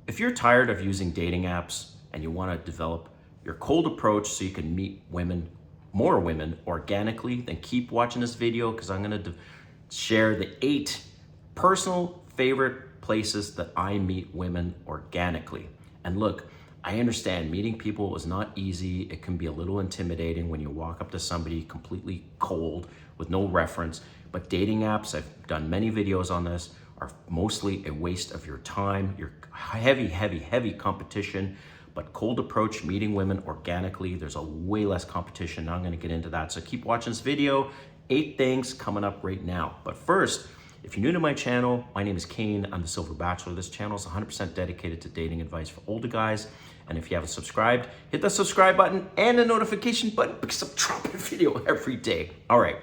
If you're tired of using dating apps and you want to develop your cold approach so you can meet women, more women organically, then keep watching this video because I'm going to share the 8 personal favorite places that I meet women organically. And look, I understand meeting people is not easy. It can be a little intimidating when you walk up to somebody completely cold with no reference. But dating apps, I've done many videos on this, are mostly a waste of your time. You're heavy competition. But cold approach, meeting women organically, there's a way less competition. Now I'm gonna get into that. So keep watching this video. 8 things coming up right now. But first, if you're new to my channel, my name is Kane. I'm the Silver Bachelor. This channel is 100% dedicated to dating advice for older guys. And if you haven't subscribed, hit the subscribe button and the notification button because I'm dropping a video every day. All right,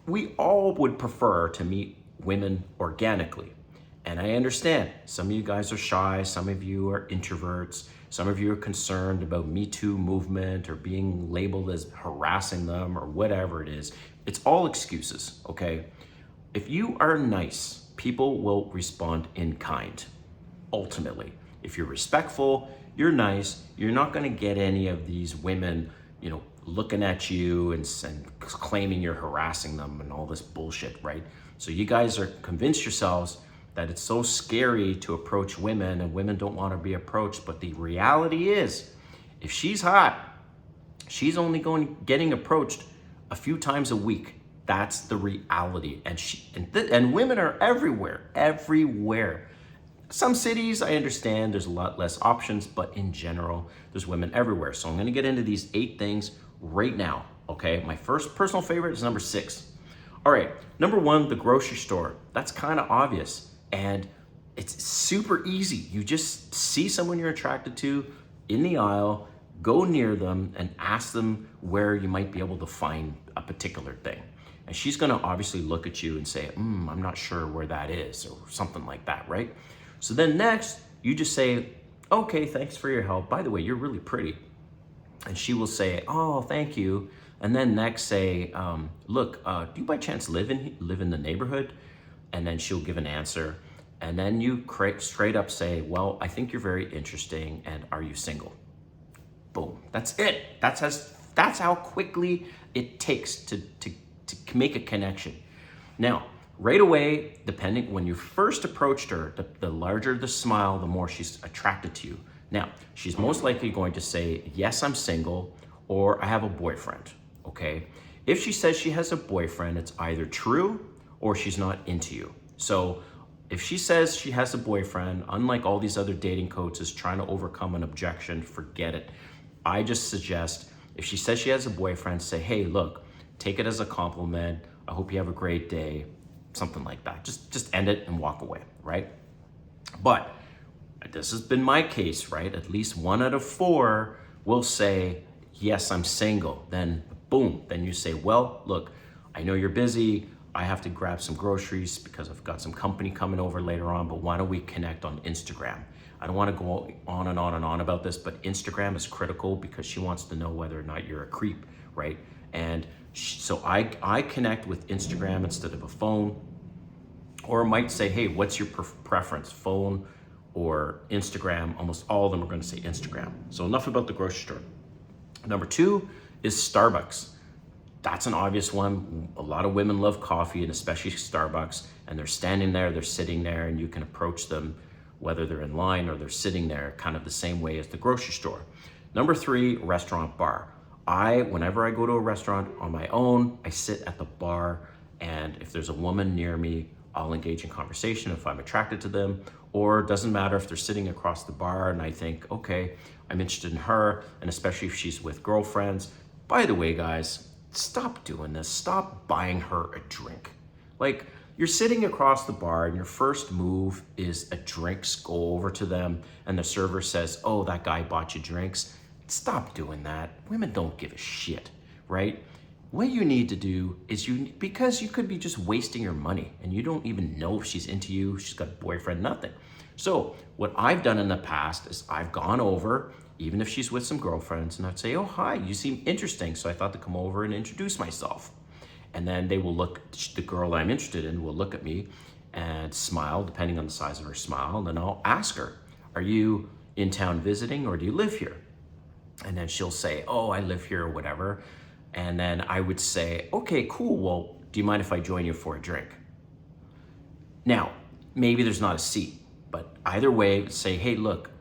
we all would prefer to meet women organically. And I understand some of you guys are shy, some of you are introverts, some of you are concerned about Me Too movement or being labeled as harassing them or whatever it is. It's all excuses, okay? If you are nice, people will respond in kind, ultimately. If you're respectful, you're nice, you're not gonna get any of these women, looking at you and claiming you're harassing them and all this bullshit, right? So you guys are convinced yourselves that it's so scary to approach women and women don't want to be approached. But the reality is, if she's hot, she's only getting approached a few times a week. That's the reality. And women are everywhere. Some cities, I understand there's a lot less options, but in general, there's women everywhere. So I'm gonna get into these 8 things right now, okay? My first personal favorite is number 6. All right, number 1, the grocery store. That's kind of obvious, and it's super easy. You just see someone you're attracted to in the aisle, go near them and ask them where you might be able to find a particular thing. And she's gonna obviously look at you and say, I'm not sure where that is, or something like that, right? So then next, you just say, okay, thanks for your help. By the way, you're really pretty. And she will say, oh, thank you. And then next say, look, do you by chance live in the neighborhood? And then she'll give an answer. And then you straight up say, well, I think you're very interesting, and are you single? Boom, that's it. That's how quickly it takes to make a connection. Now, right away, depending, when you first approached her, the larger the smile, the more she's attracted to you. Now, she's most likely going to say, yes, I'm single, or I have a boyfriend, okay? If she says she has a boyfriend, it's either true or she's not into you. So if she says she has a boyfriend, unlike all these other dating coaches trying to overcome an objection, forget it. I just suggest, if she says she has a boyfriend, say, hey, look, take it as a compliment. I hope you have a great day. Something like that. Just end it and walk away, right? But this has been my case, right? At least 1 out of 4 will say, yes, I'm single. Then boom, then you say, well, look, I know you're busy. I have to grab some groceries because I've got some company coming over later on, but why don't we connect on Instagram? I don't want to go on and on and on about this, but Instagram is critical because she wants to know whether or not you're a creep, right? And so I connect with Instagram instead of a phone, or might say, hey, what's your preference, phone or Instagram? Almost all of them are going to say Instagram. So enough about the grocery store. Number 2 is Starbucks. That's an obvious one. A lot of women love coffee, and especially Starbucks, and they're standing there, they're sitting there, and you can approach them whether they're in line or they're sitting there kind of the same way as the grocery store. Number 3, restaurant bar. Whenever I go to a restaurant on my own, I sit at the bar, and if there's a woman near me, I'll engage in conversation if I'm attracted to them, or it doesn't matter if they're sitting across the bar and I think, okay, I'm interested in her, and especially if she's with girlfriends. By the way, guys, stop doing this. Stop buying her a drink. Like, you're sitting across the bar and your first move is a drinks, go over to them, and the server says, oh, that guy bought you drinks. Stop doing that. Women don't give a shit, right? What you need to do is because you could be just wasting your money and you don't even know if she's into you, she's got a boyfriend, nothing. So what I've done in the past is I've gone over, even if she's with some girlfriends, and I'd say, oh, hi, you seem interesting. So I thought to come over and introduce myself. And then they will the girl I'm interested in will look at me and smile, depending on the size of her smile. And then I'll ask her, are you in town visiting or do you live here? And then she'll say, oh, I live here or whatever. And then I would say, okay, cool. Well, do you mind if I join you for a drink? Now, maybe there's not a seat, but either way, say, hey, look,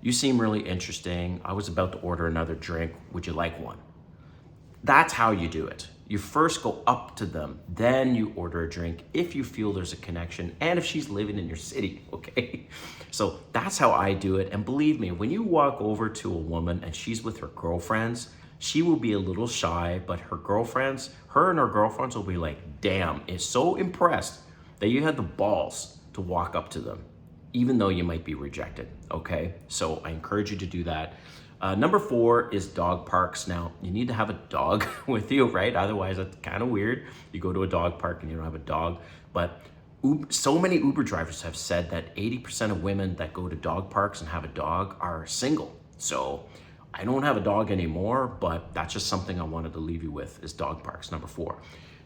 you seem really interesting. I was about to order another drink. Would you like one? That's how you do it. You first go up to them, then you order a drink if you feel there's a connection and if she's living in your city, okay? So that's how I do it. And believe me, when you walk over to a woman and she's with her girlfriends, she will be a little shy, but her and her girlfriends will be like, damn, is so impressed that you had the balls to walk up to them, even though you might be rejected, okay? So I encourage you to do that. Number 4 is dog parks. Now, you need to have a dog with you, right? Otherwise, that's kind of weird. You go to a dog park and you don't have a dog. But so many Uber drivers have said that 80% of women that go to dog parks and have a dog are single. So I don't have a dog anymore, but that's just something I wanted to leave you with is dog parks, number 4.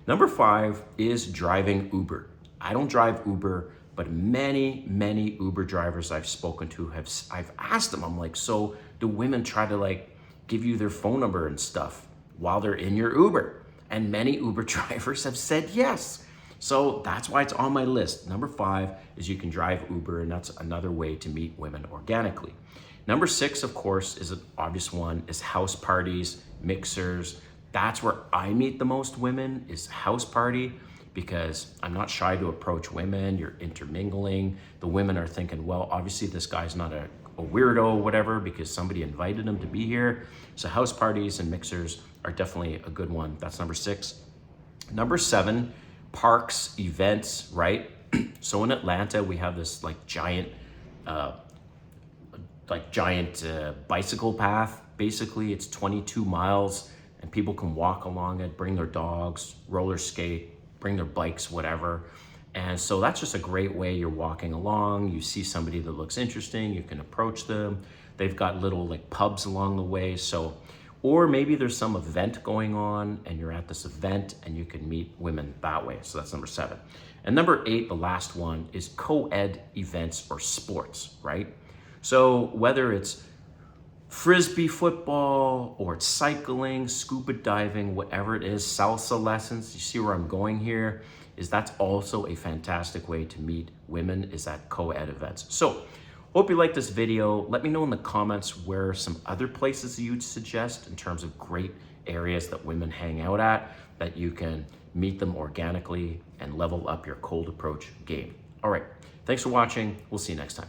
Number 5 is driving Uber. I don't drive Uber, but many Uber drivers I've spoken to I've asked them, I'm like, so do women try to like give you their phone number and stuff while they're in your Uber? And many Uber drivers have said yes. So that's why it's on my list. Number 5 is you can drive Uber, and that's another way to meet women organically. Number 6, of course, is an obvious one, is house parties, mixers. That's where I meet the most women, is house party, because I'm not shy to approach women. You're intermingling. The women are thinking, well, obviously this guy's not a weirdo or whatever because somebody invited him to be here. So house parties and mixers are definitely a good one. That's number 6. Number 7, parks, events, right? So in Atlanta, we have this giant bicycle path. Basically, it's 22 miles and people can walk along it, bring their dogs, roller skate, bring their bikes, whatever. And so that's just a great way. You're walking along, you see somebody that looks interesting, you can approach them. They've got little pubs along the way. So, or maybe there's some event going on and you're at this event and you can meet women that way. So that's number 7. And number 8, the last one, is co-ed events or sports, right? So whether it's Frisbee football or it's cycling, scuba diving, whatever it is, salsa lessons, you see where I'm going here, is that's also a fantastic way to meet women, is at co-ed events. So hope you like this video. Let me know in the comments where some other places you'd suggest in terms of great areas that women hang out at, that you can meet them organically and level up your cold approach game. All right, thanks for watching. We'll see you next time.